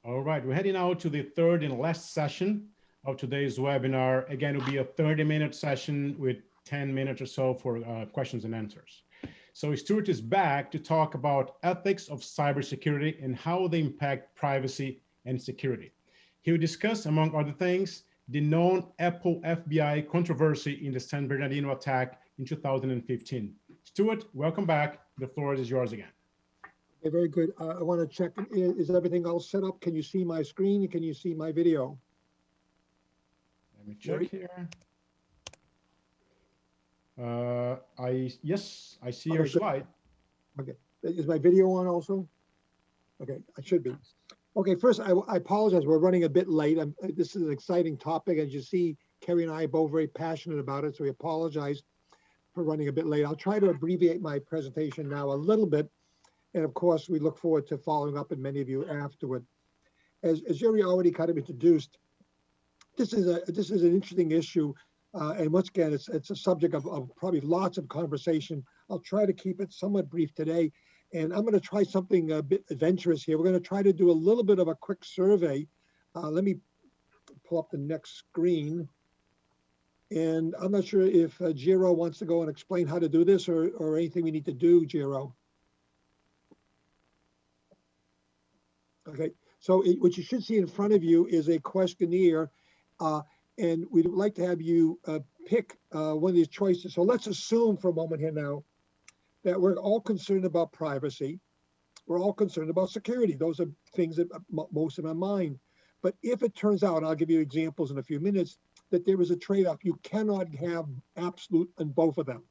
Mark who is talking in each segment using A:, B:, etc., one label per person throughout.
A: All right, we're heading now to the third and last session of today's webinar. Again, it'll be a 30-minute session with 10 minutes or so for questions and answers. So Stuart is back to talk about ethics of cybersecurity and how they impact privacy and security. He will discuss, among other things, the known Apple FBI controversy in the San Bernardino attack in 2015. Stuart, welcome back. The floor is yours again.
B: Okay, very good. I want to check, is everything all set up? Can you see my screen? Can you see my video?
A: Let me check here. Yes, I see your slide.
B: Okay, is my video on also? Okay, I should be. Okay, first, I apologize. We're running a bit late. This is an exciting topic. As you see, Kerry and I are both very passionate about it, so we apologize for running a bit late. I'll try to abbreviate my presentation now a little bit. And of course, we look forward to following up with many of you afterward. As Jerry already kind of introduced, this is an interesting issue. And once again, it's a subject of probably lots of conversation. I'll try to keep it somewhat brief today. And I'm going to try something a bit adventurous here. We're going to try to do a little bit of a quick survey. Let me pull up the next screen. And I'm not sure if Jiro wants to go and explain how to do this or anything we need to do, Jiro. Okay, so what you should see in front of you is a questionnaire, and we'd like to have you pick one of these choices. So let's assume for a moment here now that we're all concerned about privacy. We're all concerned about security. Those are things that most of our mind. But if it turns out, and I'll give you examples in a few minutes, that there is a trade-off, you cannot have absolute in both of them.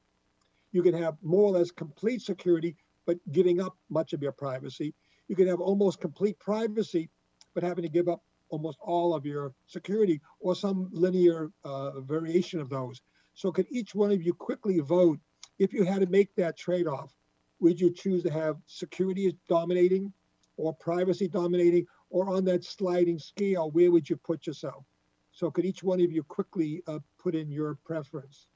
B: You can have more or less complete security, but giving up much of your privacy. You can have almost complete privacy, but having to give up almost all of your security or some linear variation of those. So could each one of you quickly vote, if you had to make that trade-off, would you choose to have security dominating or privacy dominating, or on that sliding scale, where would you put yourself? So could each one of you quickly put in your preference?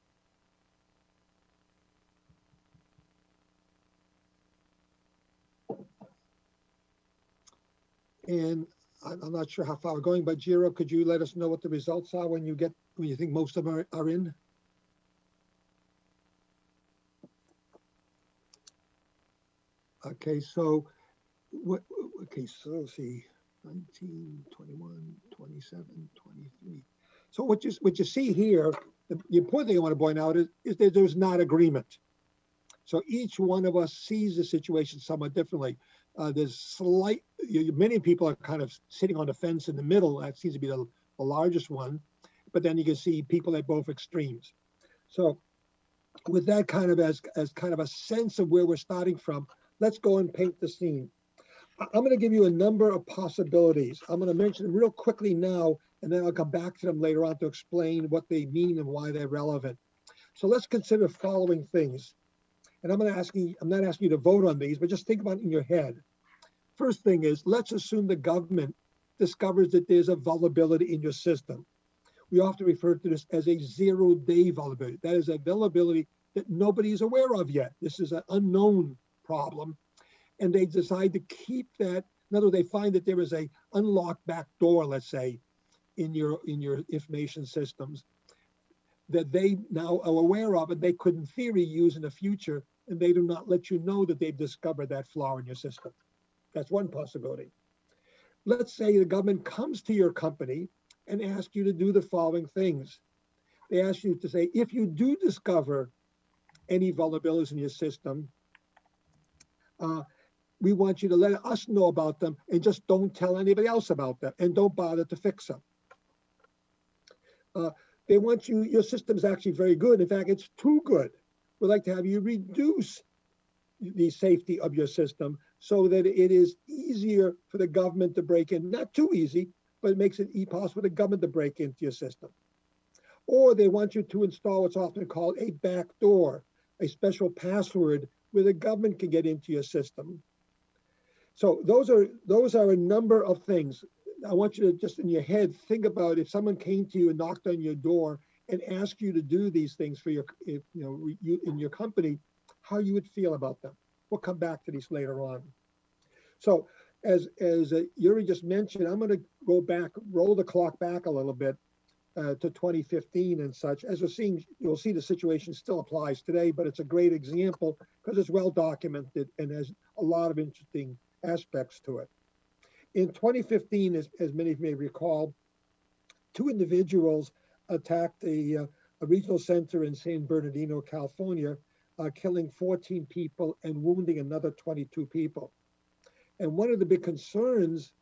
B: And I'm not sure how far we're going, but Jiro, could you let us know what the results are when you think most of them are in? Okay, so so let's see, 19, 21, 27, 23. So what you see here, the important thing I want to point out is that there's not agreement. So each one of us sees the situation somewhat differently. There's many people are kind of sitting on the fence in the middle. That seems to be the largest one. But then you can see people at both extremes. So with that kind of as kind of a sense of where we're starting from, let's go and paint the scene. I'm going to give you a number of possibilities. I'm going to mention them real quickly now, and then I'll come back to them later on to explain what they mean and why they're relevant. So let's consider the following things. And I'm not asking you to vote on these, but just think about it in your head. First thing is, let's assume the government discovers that there's a vulnerability in your system. We often refer to this as a zero-day vulnerability. That is a vulnerability that nobody is aware of yet. This is an unknown problem. And they decide to keep that. In other words, they find that there is a unlocked back door, let's say, in your information systems that they now are aware of and they could in theory use in the future, and they do not let you know that they've discovered that flaw in your system. That's one possibility. Let's say the government comes to your company and asks you to do the following things. They ask you to say, if you do discover any vulnerabilities in your system, we want you to let us know about them and just don't tell anybody else about them and don't bother to fix them. They want your system is actually very good. In fact, it's too good. We'd like to have you reduce the safety of your system so that it is easier for the government to break in. Not too easy, but it makes it possible for the government to break into your system. Or they want you to install what's often called a backdoor, a special password where the government can get into your system. So those are a number of things. I want you to just in your head think about if someone came to you and knocked on your door and asked you to do these things for you in your company, how you would feel about them. We'll come back to these later on. So as Yuri just mentioned, I'm going to go back, roll the clock back a little bit to 2015 and such. As you'll see the situation still applies today, but it's a great example because it's well documented and has a lot of interesting aspects to it. In 2015, as many of you may recall, two individuals attacked a regional center in San Bernardino, California, killing 14 people and wounding another 22 people. And one of the big concerns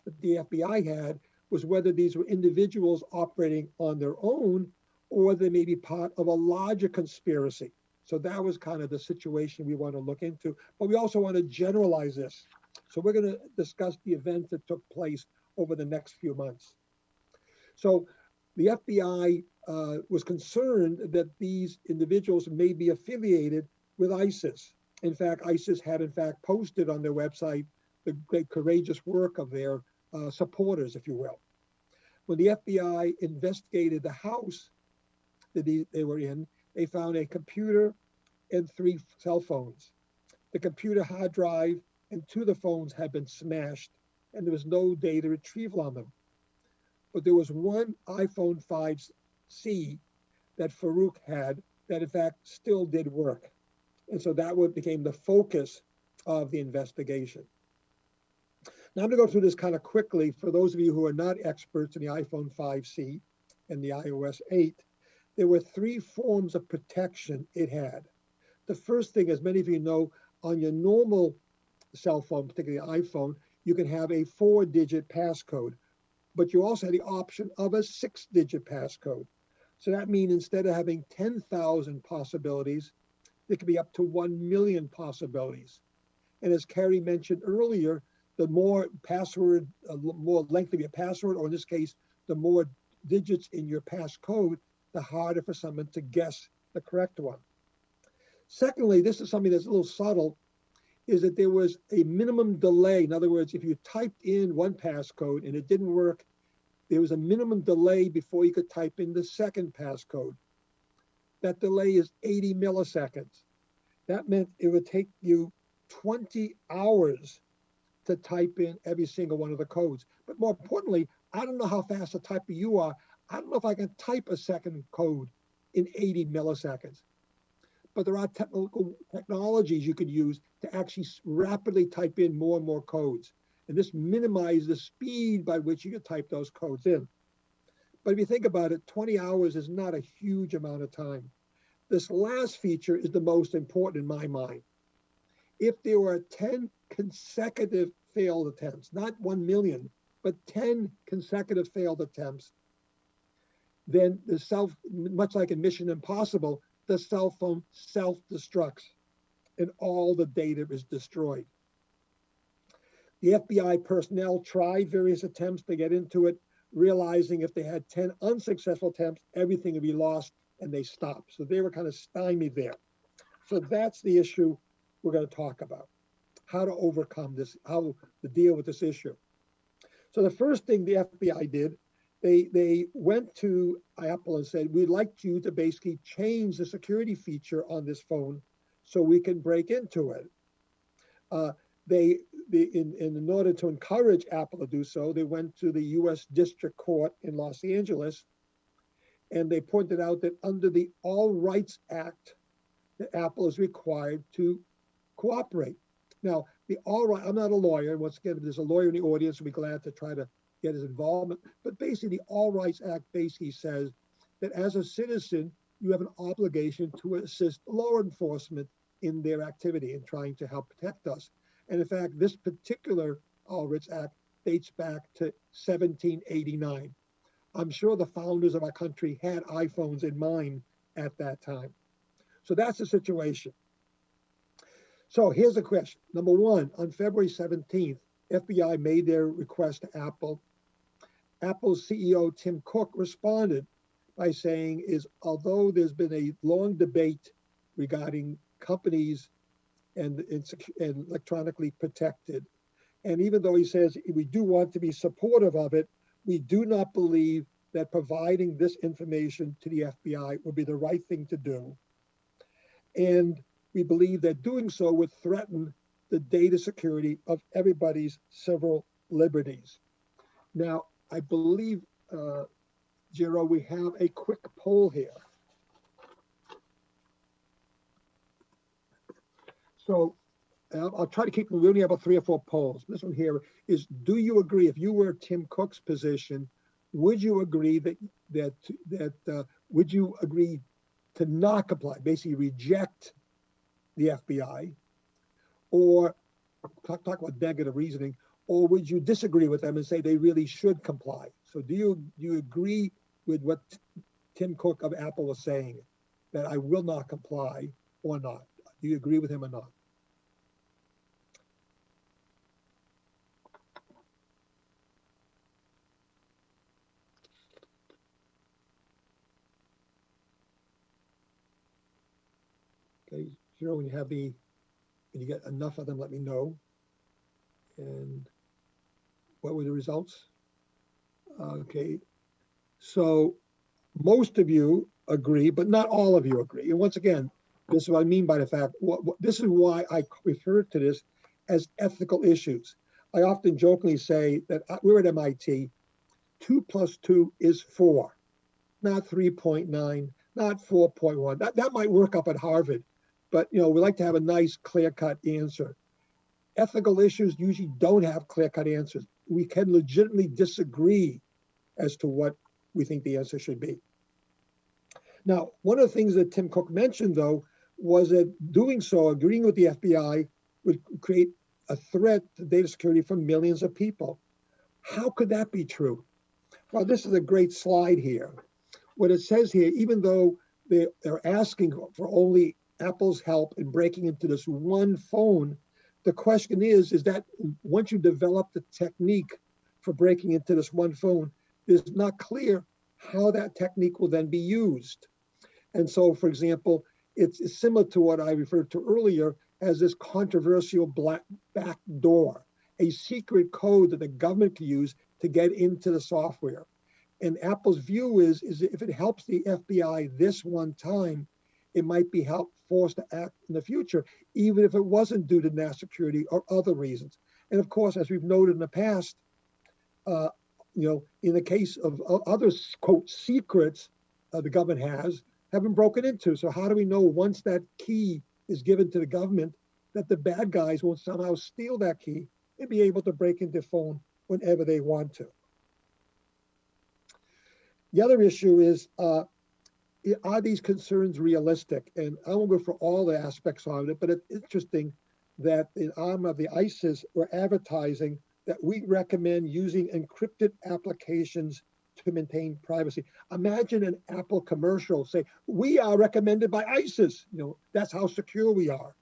B: that the FBI had was whether these were individuals operating on their own or they may be part of a larger conspiracy. So that was kind of the situation we want to look into. But we also want to generalize this. So we're going to discuss the events that took place over the next few months. So the FBI was concerned that these individuals may be affiliated with ISIS. In fact, ISIS had in fact posted on their website the great courageous work of their supporters, if you will. When the FBI investigated the house that they were in, they found a computer and 3 cell phones. The computer hard drive and 2 of the phones had been smashed, and there was no data retrieval on them. But there was one iPhone 5C that Farouk had that in fact still did work. And so that became the focus of the investigation. Now I'm going to go through this kind of quickly for those of you who are not experts in the iPhone 5C and the iOS 8. There were 3 forms of protection it had. The first thing, as many of you know, on your normal cell phone, particularly iPhone, you can have a 4-digit passcode, but you also have the option of a 6-digit passcode. So that means instead of having 10,000 possibilities, there could be up to 1 million possibilities. And as Carrie mentioned earlier, the more more length of your password, or in this case, the more digits in your passcode, the harder for someone to guess the correct one. Secondly, this is something that's a little subtle, is that there was a minimum delay. In other words, if you typed in one passcode and it didn't work, there was a minimum delay before you could type in the second passcode. That delay is 80 milliseconds. That meant it would take you 20 hours to type in every single one of the codes. But more importantly, I don't know how fast a typer you are. I don't know if I can type a second code in 80 milliseconds. But there are technologies you could use to actually rapidly type in more and more codes. And this minimizes the speed by which you can type those codes in. But if you think about it, 20 hours is not a huge amount of time. This last feature is the most important in my mind. If there were 10 consecutive failed attempts, not 1 million, but 10 consecutive failed attempts, then much like in Mission Impossible, the cell phone self-destructs and all the data is destroyed. The FBI personnel tried various attempts to get into it, realizing if they had 10 unsuccessful attempts, everything would be lost, and they stopped. So they were kind of stymied there. So that's the issue we're going to talk about, how to overcome this, how to deal with this issue. So the first thing the FBI did, they went to Apple and said, we'd like you to basically change the security feature on this phone so we can break into it. In order to encourage Apple to do so, they went to the U.S. District Court in Los Angeles, and they pointed out that under the All Rights Act, that Apple is required to cooperate. Now, I'm not a lawyer, and once again, if there's a lawyer in the audience, we'll be glad to try to get his involvement. But basically, the All Rights Act basically says that as a citizen, you have an obligation to assist law enforcement in their activity in trying to help protect us. And in fact, this particular All Rights Act dates back to 1789. I'm sure the founders of our country had iPhones in mind at that time. So that's the situation. So here's the question. Number one, on February 17th, FBI made their request to Apple. Apple's CEO, Tim Cook, responded by saying, although there's been a long debate regarding companies and electronically protected, and even though he says we do want to be supportive of it, we do not believe that providing this information to the FBI would be the right thing to do. And we believe that doing so would threaten the data security of everybody's civil liberties. Now, I believe, Jiro, we have a quick poll here. So I'll try to keep them. We only have about 3 or 4 polls. This one here is: do you agree? If you were Tim Cook's position, would you agree would you agree to not comply, basically reject the FBI, or talk about negative reasoning, or would you disagree with them and say they really should comply? So do you agree with what Tim Cook of Apple was saying, that I will not comply, or not? Do you agree with him or not? Okay, Zero, when you get enough of them, let me know. And what were the results? Okay, so most of you agree, but not all of you agree. And once again, this is what I mean by the fact, this is why I refer to this as ethical issues. I often jokingly say that we're at MIT, 2 + 2 is 4, not 3.9, not 4.1. That might work up at Harvard, but we like to have a nice clear-cut answer. Ethical issues usually don't have clear-cut answers. We can legitimately disagree as to what we think the answer should be. Now, one of the things that Tim Cook mentioned, though, was that doing so, agreeing with the FBI, would create a threat to data security for millions of people. How could that be true? Well, this is a great slide here. What it says here, even though they're asking for only Apple's help in breaking into this one phone, the question is that once you develop the technique for breaking into this one phone, it's not clear how that technique will then be used. And so, for example, it's similar to what I referred to earlier as this controversial back door, a secret code that the government can use to get into the software. And Apple's view is if it helps the FBI this one time, it might be forced to act in the future, even if it wasn't due to national security or other reasons. And of course, as we've noted in the past, in the case of other, quote, secrets the government have been broken into. So how do we know once that key is given to the government that the bad guys won't somehow steal that key and be able to break into phone whenever they want to? The other issue is, are these concerns realistic? And I won't go for all the aspects of it, but it's interesting that the arm of the ISIS were advertising that we recommend using encrypted applications to maintain privacy. Imagine an Apple commercial say, we are recommended by ISIS. That's how secure we are.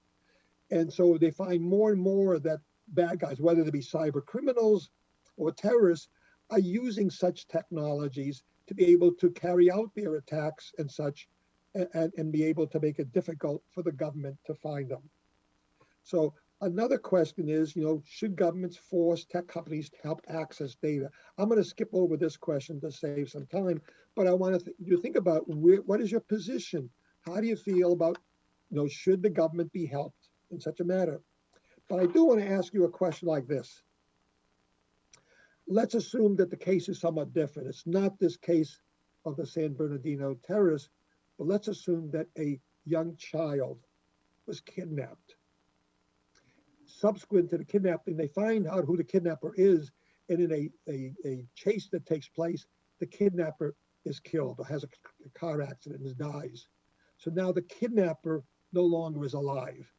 B: And so they find more and more that bad guys, whether they be cyber criminals or terrorists, are using such technologies to be able to carry out their attacks and such, and be able to make it difficult for the government to find them. So another question is, should governments force tech companies to help access data? I'm going to skip over this question to save some time, but I want you to think about what is your position? How do you feel about, should the government be helped in such a matter? But I do want to ask you a question like this. Let's assume that the case is somewhat different. It's not this case of the San Bernardino terrorists, but let's assume that a young child was kidnapped. Subsequent to the kidnapping, they find out who the kidnapper is, and in a chase that takes place, the kidnapper is killed or has a car accident and dies. So now the kidnapper no longer is alive.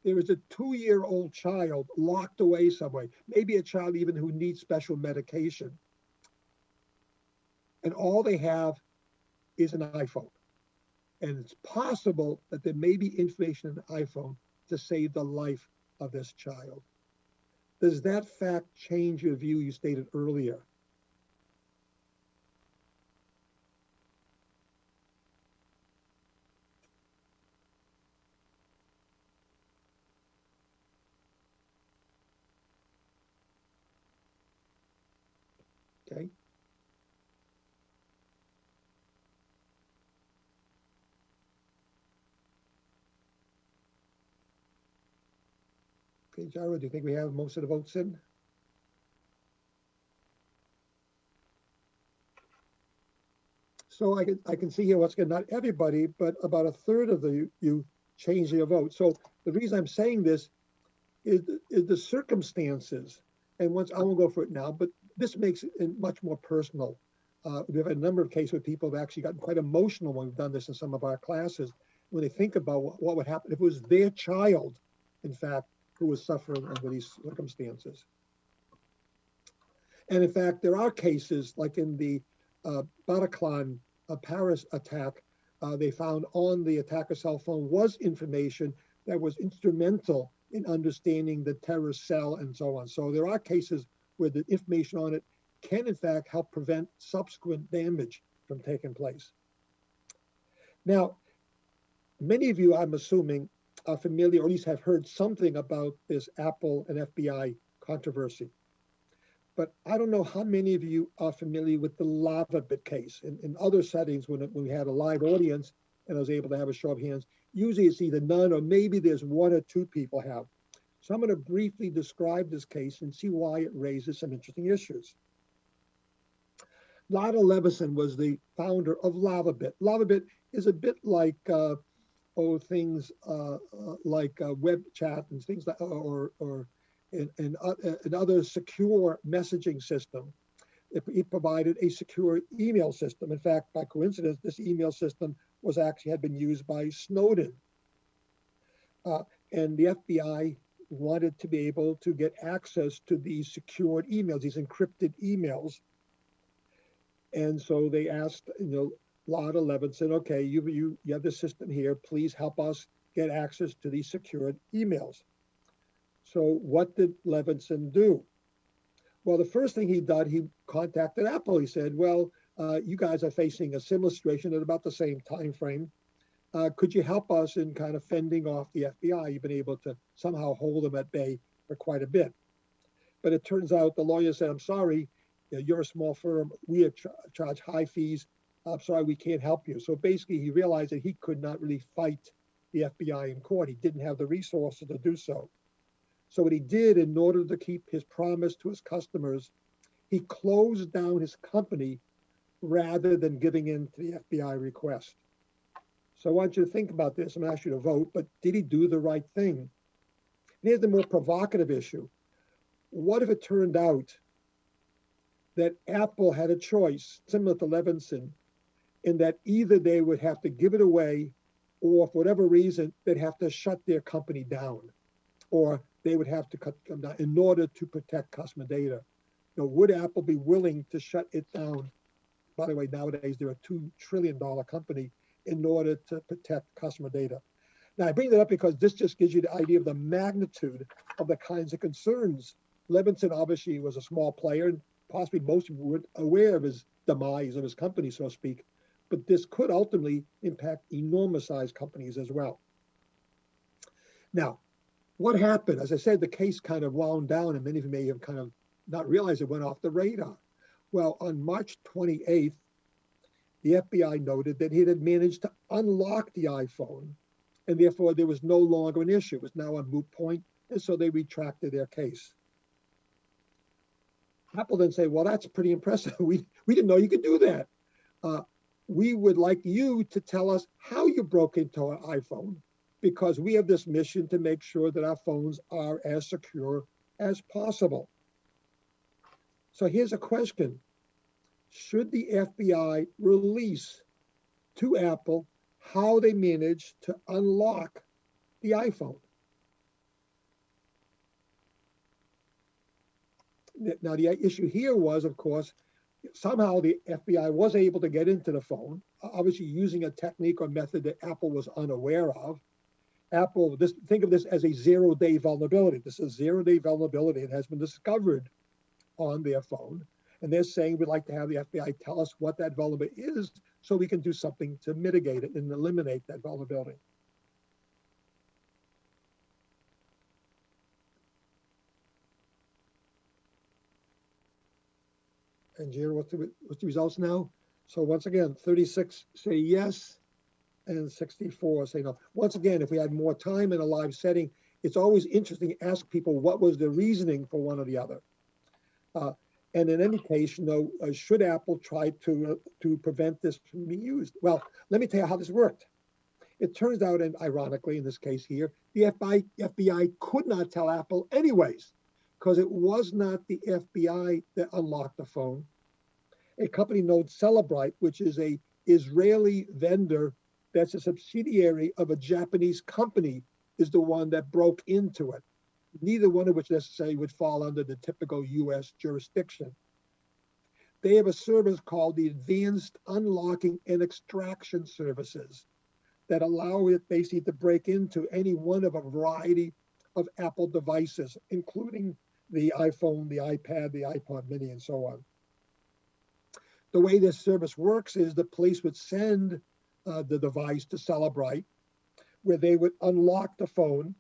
B: There is a 2-year-old child locked away somewhere, maybe a child even who needs special medication. And all they have is an iPhone. And it's possible that there may be information in the iPhone to save the life of this child. Does that fact change your view you stated earlier? Okay. Okay, Jared, do you think we have most of the votes in? So I can see here, once again, not everybody, but about a third of you changed your vote. So the reason I'm saying this is the circumstances. And once I won't go for it now, but this makes it much more personal. We've had a number of cases where people have actually gotten quite emotional when we've done this in some of our classes, when they think about what would happen if it was their child, in fact, who was suffering under these circumstances. And in fact, there are cases like in the Bataclan Paris attack, they found on the attacker's cell phone was information that was instrumental in understanding the terrorist cell and so on. So there are cases where the information on it can in fact help prevent subsequent damage from taking place. Now, many of you, I'm assuming, are familiar or at least have heard something about this Apple and FBI controversy. But I don't know how many of you are familiar with the LavaBit case. In other settings, when we had a live audience and I was able to have a show of hands, usually it's either none or maybe there's one or two people have. So I'm going to briefly describe this case and see why it raises some interesting issues. Lionel Leveson was the founder of LavaBit. LavaBit is a bit like things like web chat and things that, or another secure messaging system. It provided a secure email system. In fact, by coincidence, this email system had been used by Snowden. And the FBI wanted to be able to get access to these secured emails, these encrypted emails. And so they asked, Lada Levinson, okay, you have this system here, please help us get access to these secured emails. So what did Levinson do? Well, the first thing he did, he contacted Apple. He said, well, you guys are facing a similar situation at about the same time frame. Could you help us in kind of fending off the FBI? You've been able to somehow hold them at bay for quite a bit. But it turns out the lawyer said, I'm sorry, you're a small firm. We charge high fees. I'm sorry, we can't help you. So basically, he realized that he could not really fight the FBI in court. He didn't have the resources to do so. So what he did, in order to keep his promise to his customers, he closed down his company rather than giving in to the FBI request. So I want you to think about this. I'm going to ask you to vote, but did he do the right thing? And here's the more provocative issue. What if it turned out that Apple had a choice, similar to Levinson, in that either they would have to give it away or for whatever reason, they'd have to shut their company down, or they would have to cut them down in order to protect customer data. Would Apple be willing to shut it down? By the way, nowadays they're a $2 trillion company in order to protect customer data. Now I bring that up because this just gives you the idea of the magnitude of the kinds of concerns. Levinson obviously was a small player, and possibly most people weren't aware of his demise of his company, so to speak. But this could ultimately impact enormous sized companies as well. Now, what happened? As I said, the case kind of wound down, and many of you may have kind of not realized it went off the radar. Well, on March 28th, the FBI noted that it had managed to unlock the iPhone, and therefore there was no longer an issue. It was now a moot point, and so they retracted their case. Apple then said, well, that's pretty impressive. We didn't know you could do that. We would like you to tell us how you broke into our iPhone, because we have this mission to make sure that our phones are as secure as possible. So here's a question. Should the FBI release to Apple how they managed to unlock the iPhone? Now, the issue here was, of course, somehow the FBI was able to get into the phone, obviously using a technique or method that Apple was unaware of. Apple, think of this as a zero-day vulnerability. This is a zero-day vulnerability. It has been discovered on their phone. And they're saying, we'd like to have the FBI tell us what that vulnerability is so we can do something to mitigate it and eliminate that vulnerability. And Jared, what's the results now? So once again, 36 say yes, and 64 say no. Once again, if we had more time in a live setting, it's always interesting to ask people what was the reasoning for one or the other. And in any case, should Apple try to prevent this from being used? Well, let me tell you how this worked. It turns out, and ironically, in this case here, the FBI could not tell Apple anyways, because it was not the FBI that unlocked the phone. A company named Celebrite, which is a Israeli vendor that's a subsidiary of a Japanese company, is the one that broke into it. Neither one of which necessarily would fall under the typical US jurisdiction. They have a service called the Advanced Unlocking and Extraction Services that allow it basically to break into any one of a variety of Apple devices, including the iPhone, the iPad, the iPod mini, and so on. The way this service works is the police would send the device to Celebrite, where they would unlock the phone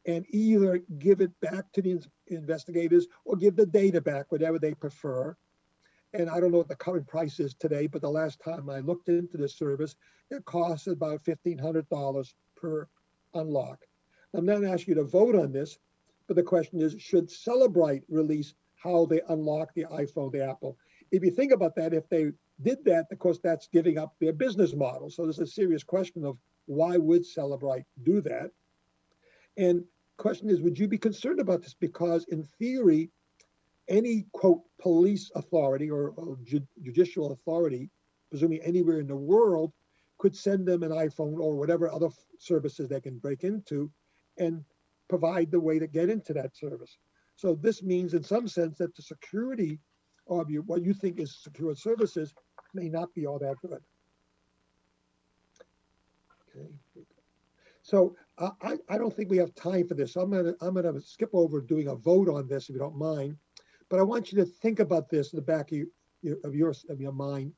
B: and either give it back to the investigators or give the data back, whatever they prefer. And I don't know what the current price is today, but the last time I looked into this service, it costs about $1,500 per unlock. I'm not asking you to vote on this, but the question is, should Celebrite release how they unlock the iPhone, the Apple? If you think about that, if they did that, of course, that's giving up their business model. So there's a serious question of why would Celebrite do that? And question is, would you be concerned about this? Because in theory, any, quote, police authority or judicial authority, presumably anywhere in the world, could send them an iPhone or whatever other services they can break into and provide the way to get into that service. So this means in some sense that the security of what you think is secure services may not be all that good. Okay. So I don't think we have time for this. So I'm gonna skip over doing a vote on this if you don't mind. But I want you to think about this in the back of your mind.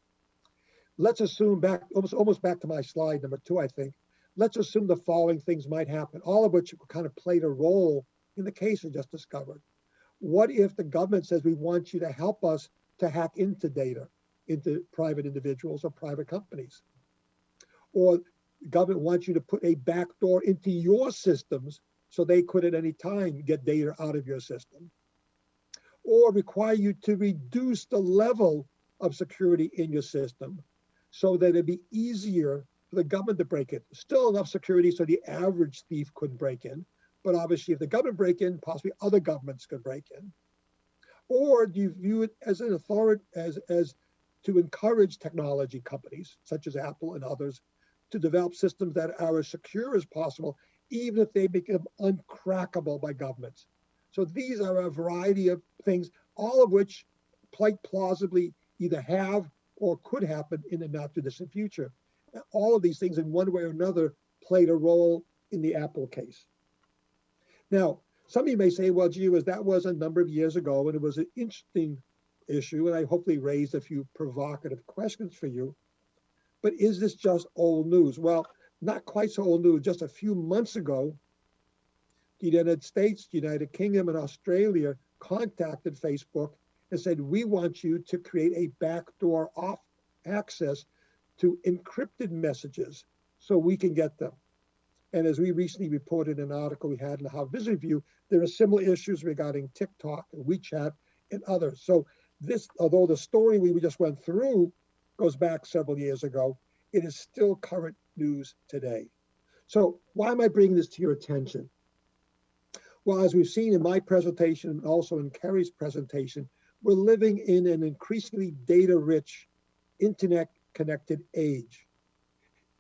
B: Let's assume almost back to my slide number 2, I think. Let's assume the following things might happen, all of which kind of played a role in the case we just discovered. What if the government says we want you to help us to hack into data, into private individuals or private companies? Or the government wants you to put a backdoor into your systems so they could at any time get data out of your system. Or require you to reduce the level of security in your system so that it'd be easier for the government to break in. Still enough security so the average thief couldn't break in. But obviously, if the government break in, possibly other governments could break in. Or do you view it as an authority, as to encourage technology companies, such as Apple and others, to develop systems that are as secure as possible, even if they become uncrackable by governments? So these are a variety of things, all of which quite plausibly either have or could happen in the not too distant future. All of these things in one way or another played a role in the Apple case. Now, some of you may say, well, gee whiz, that was a number of years ago, and it was an interesting issue, and I hopefully raised a few provocative questions for you. But is this just old news? Well, not quite so old news. Just a few months ago, the United States, United Kingdom, and Australia contacted Facebook and said, we want you to create a backdoor off access to encrypted messages so we can get them. And as we recently reported in an article we had in the Harvard Business Review, there are similar issues regarding TikTok and WeChat and others. So this, although the story we just went through goes back several years ago, it is still current news today. So why am I bringing this to your attention? Well, as we've seen in my presentation and also in Kerry's presentation, we're living in an increasingly data-rich, internet-connected age.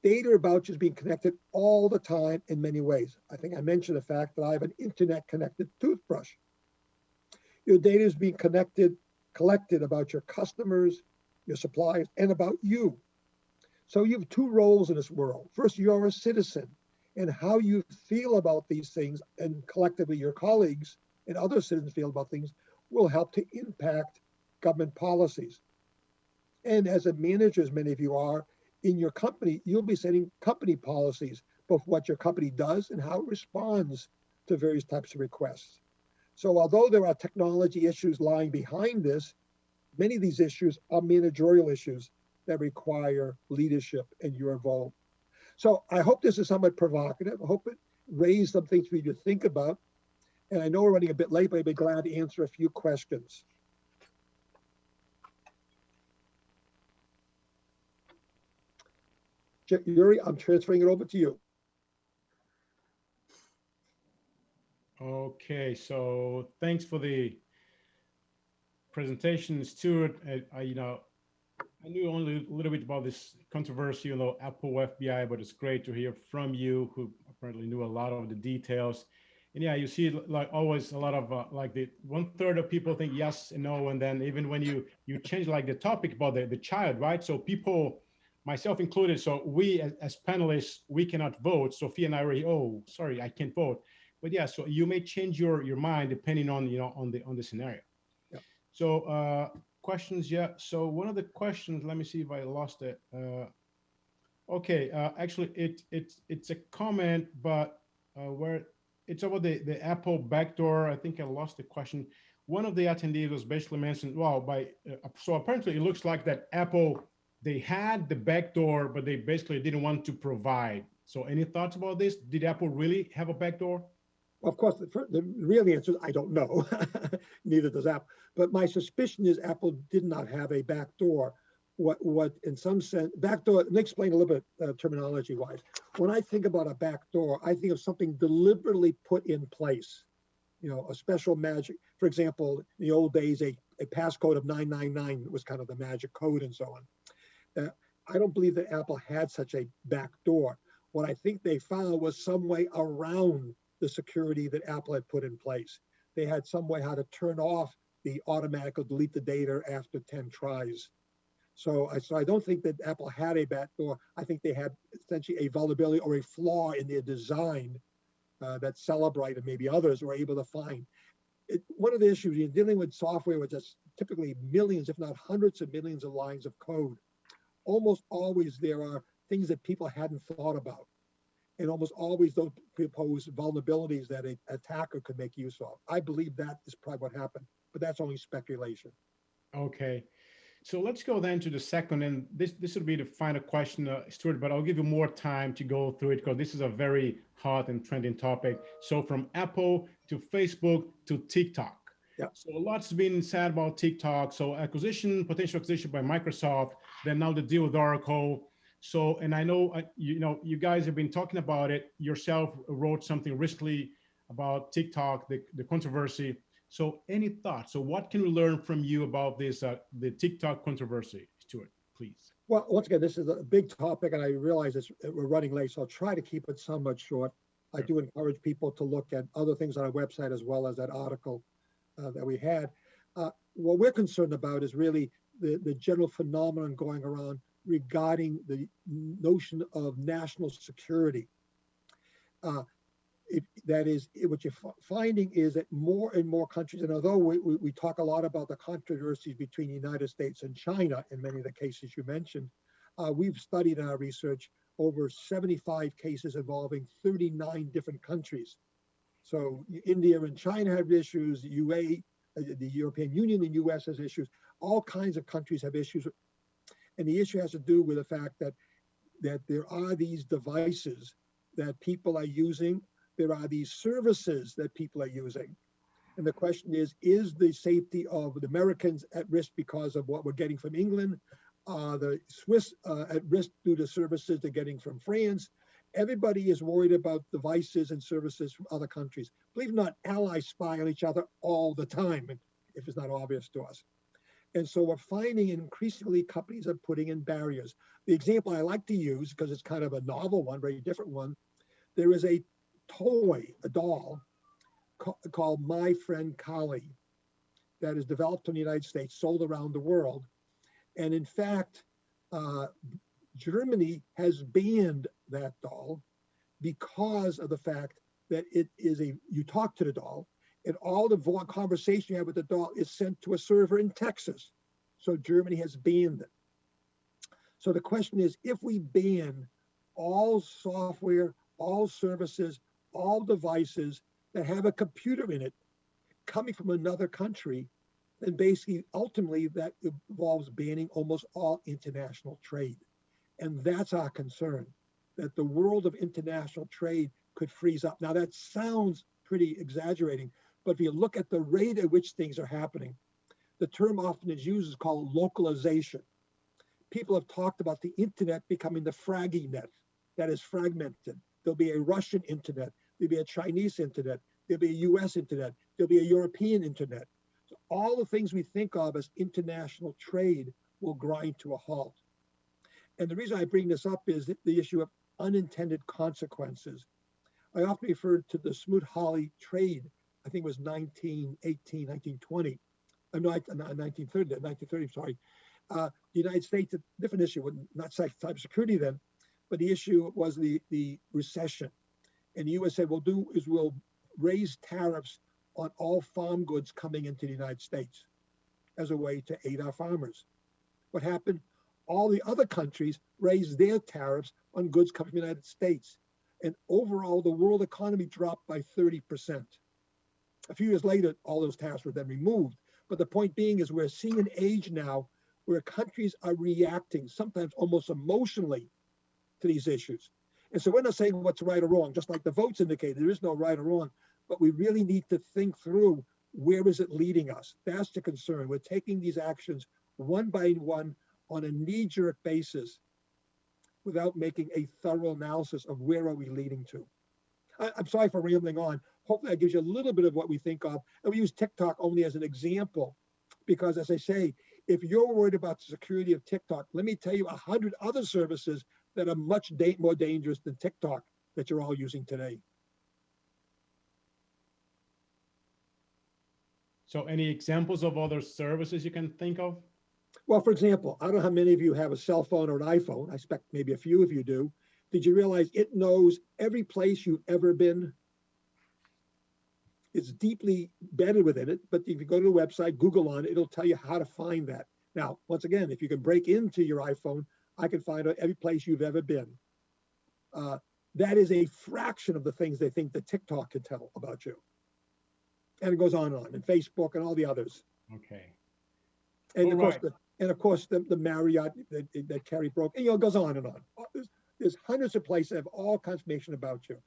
B: Data about you is being connected all the time in many ways. I think I mentioned the fact that I have an internet-connected toothbrush. Your data is being collected about your customers, your suppliers, and about you. So you have 2 roles in this world. First, you're a citizen, and how you feel about these things, and collectively your colleagues and other citizens feel about things, will help to impact government policies. And as a manager, as many of you are, in your company, you'll be setting company policies, both what your company does and how it responds to various types of requests. So although there are technology issues lying behind this, many of these issues are managerial issues that require leadership and you're involved. So I hope this is somewhat provocative. I hope it raise some things for you to think about. And I know we're running a bit late, but I'd be glad to answer a few questions. Yuri, I'm transferring it over to you.
A: Okay, so thanks for the presentation, Stuart. I knew only a little bit about this controversy, Apple FBI, but it's great to hear from you, who apparently knew a lot of the details. And yeah, you see, like always, a lot of like the 1/3 of people think yes and no, and then even when you change like the topic about the child, right? So people, myself included, so we as panelists, we cannot vote. Sophia and I were, oh, sorry, I can't vote. But yeah, so you may change your mind depending on on the scenario.
B: Yeah.
A: So questions, yeah. So one of the questions, let me see if I lost it. Okay, actually, it's a comment, but where it's about the Apple backdoor. I think I lost the question. One of the attendees was basically mentioned, well, so apparently it looks like that Apple, they had the backdoor, but they basically didn't want to provide. So any thoughts about this? Did Apple really have a backdoor?
B: Of course, the real answer is I don't know. Neither does Apple. But my suspicion is Apple did not have a backdoor. What in some sense, backdoor, let me explain a little bit terminology-wise. When I think about a backdoor, I think of something deliberately put in place. A special magic. For example, in the old days, a passcode of 999 was kind of the magic code and so on. I don't believe that Apple had such a backdoor. What I think they found was some way around the security that Apple had put in place. They had some way how to turn off the automatic delete the data after 10 tries. So I don't think that Apple had a backdoor. I think they had essentially a vulnerability or a flaw in their design that Celebrite and maybe others were able to find. One of the issues you're dealing with software with just typically millions, if not hundreds of millions of lines of code. Almost always there are things that people hadn't thought about. And almost always those propose vulnerabilities that an attacker could make use of. I believe that is probably what happened, but that's only speculation.
A: Okay. So let's go then to the second, and this will be the final question, Stuart, but I'll give you more time to go through it because this is a very hot and trending topic. So from Apple to Facebook to TikTok.
B: Yeah.
A: So a lot's been said about TikTok. So potential acquisition by Microsoft, then now the deal with Oracle. So, and I know, you guys have been talking about it yourself, wrote something recently about TikTok, the controversy. So any thoughts? So what can we learn from you about this, the TikTok controversy, Stuart, please?
B: Well, once again, this is a big topic and I realize we're running late, so I'll try to keep it somewhat short. Sure. I do encourage people to look at other things on our website as well as that article that we had. What we're concerned about is really the general phenomenon going around regarding the notion of national security. That is, what you're finding is that more and more countries, and although we talk a lot about the controversies between the United States and China in many of the cases you mentioned, we've studied in our research over 75 cases involving 39 different countries. So India and China have issues, the European Union and US has issues, all kinds of countries have issues. And the issue has to do with the fact that there are these devices that people are using. There are these services that people are using. And the question is the safety of the Americans at risk because of what we're getting from England? The Swiss at risk due to services they're getting from France? Everybody is worried about devices and services from other countries. Believe it or not, allies spy on each other all the time, if it's not obvious to us. And so we're finding increasingly companies are putting in barriers. The example I like to use, because it's kind of a novel one, very different one, there is a doll called My Friend Kali that is developed in the United States, sold around the world. And in fact, Germany has banned that doll because of the fact that you talk to the doll and all the conversation you have with the doll is sent to a server in Texas. So Germany has banned it. So the question is, if we ban all software, all services, all devices that have a computer in it coming from another country, then basically, ultimately, that involves banning almost all international trade. And that's our concern, that the world of international trade could freeze up. Now that sounds pretty exaggerating, but if you look at the rate at which things are happening, the term often is used is called localization. People have talked about the internet becoming the fraggy net, that is fragmented. There'll be a Russian internet, there'll be a Chinese internet, there'll be a US internet, there'll be a European internet. So all the things we think of as international trade will grind to a halt. And the reason I bring this up is the issue of unintended consequences. I often refer to the Smoot-Hawley trade, I think it was 1918, 1920, no, 1930, sorry. The United States, a different issue, not cybersecurity then, but the issue was the recession. And the US said, we'll raise tariffs on all farm goods coming into the United States as a way to aid our farmers. What happened? All the other countries raised their tariffs on goods coming from the United States. And overall, the world economy dropped by 30%. A few years later, all those tariffs were then removed. But the point being is we're seeing an age now where countries are reacting, sometimes almost emotionally, to these issues. And so we're not saying what's right or wrong, just like the votes indicate, there is no right or wrong, but we really need to think through where is it leading us? That's the concern. We're taking these actions one by one on a knee-jerk basis without making a thorough analysis of where are we leading to. I'm sorry for rambling on. Hopefully that gives you a little bit of what we think of. And we use TikTok only as an example, because as I say, if you're worried about the security of TikTok, let me tell you 100 other services that are much more dangerous than TikTok that you're all using today.
A: So any examples of other services you can think of?
B: Well, for example, I don't know how many of you have a cell phone or an iPhone. I expect maybe a few of you do. Did you realize it knows every place you've ever been? It's deeply embedded within it, but if you go to the website, Google on it, it'll tell you how to find that. Now, once again, if you can break into your iPhone, I can find out every place you've ever been. That is a fraction of the things they think that TikTok can tell about you. And it goes on and on, and Facebook and all the others.
A: Okay.
B: And of course, the Marriott that Kerry broke, and it goes on and on. There's hundreds of places that have all kinds of information about you.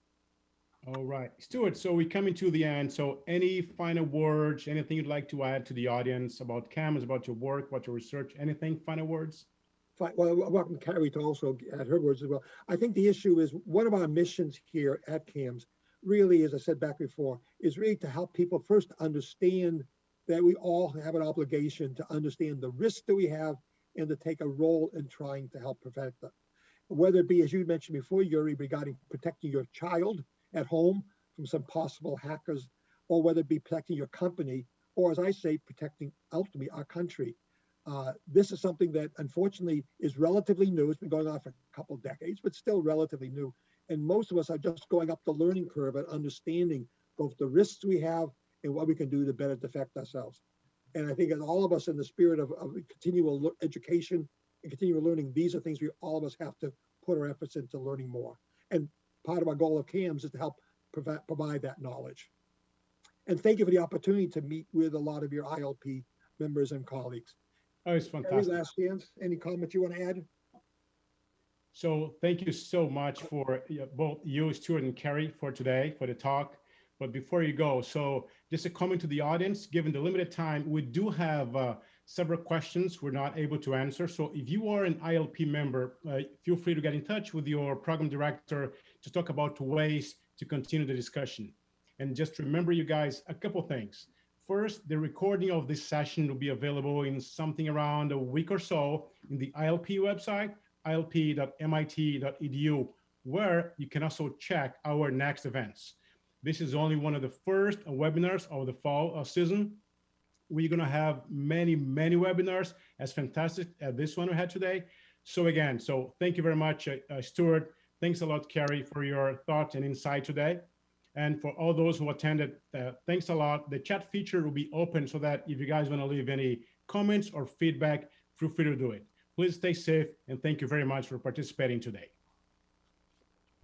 A: All right, Stuart, so we're coming to the end. So any final words, anything you'd like to add to the audience about CAMS, about your work, about your research, anything, final words?
B: Well, I welcome Carrie to also add her words as well. I think the issue is one of our missions here at CAMS really, as I said back before, is really to help people first understand that we all have an obligation to understand the risks that we have and to take a role in trying to help prevent them. Whether it be, as you mentioned before, Yuri, regarding protecting your child at home from some possible hackers, or whether it be protecting your company, or as I say, protecting ultimately our country. This is something that unfortunately is relatively new. It's been going on for a couple of decades, but still relatively new. And most of us are just going up the learning curve and understanding both the risks we have and what we can do to better defend ourselves. And I think that all of us, in the spirit of continual education and continual learning, these are things we all of us have to put our efforts into learning more. And part of our goal of CAMS is to help provide that knowledge. And thank you for the opportunity to meet with a lot of your ILP members and colleagues.
A: Oh, it's fantastic.
B: Any last chance? Any comments you want to add?
A: So thank you so much for both you, Stuart, and Carrie for today, for the talk. But before you go, so just a comment to the audience, given the limited time, we do have several questions we're not able to answer. So if you are an ILP member, feel free to get in touch with your program director to talk about ways to continue the discussion. And just remember, you guys, a couple things. First, the recording of this session will be available in something around a week or so in the ILP website, ilp.mit.edu, where you can also check our next events. This is only one of the first webinars of the fall season. We're gonna have many, many webinars as fantastic as this one we had today. So again, thank you very much, Stuart. Thanks a lot, Carrie, for your thoughts and insight today. And for all those who attended, thanks a lot. The chat feature will be open so that if you guys wanna leave any comments or feedback, feel free to do it. Please stay safe, and thank you very much for participating today.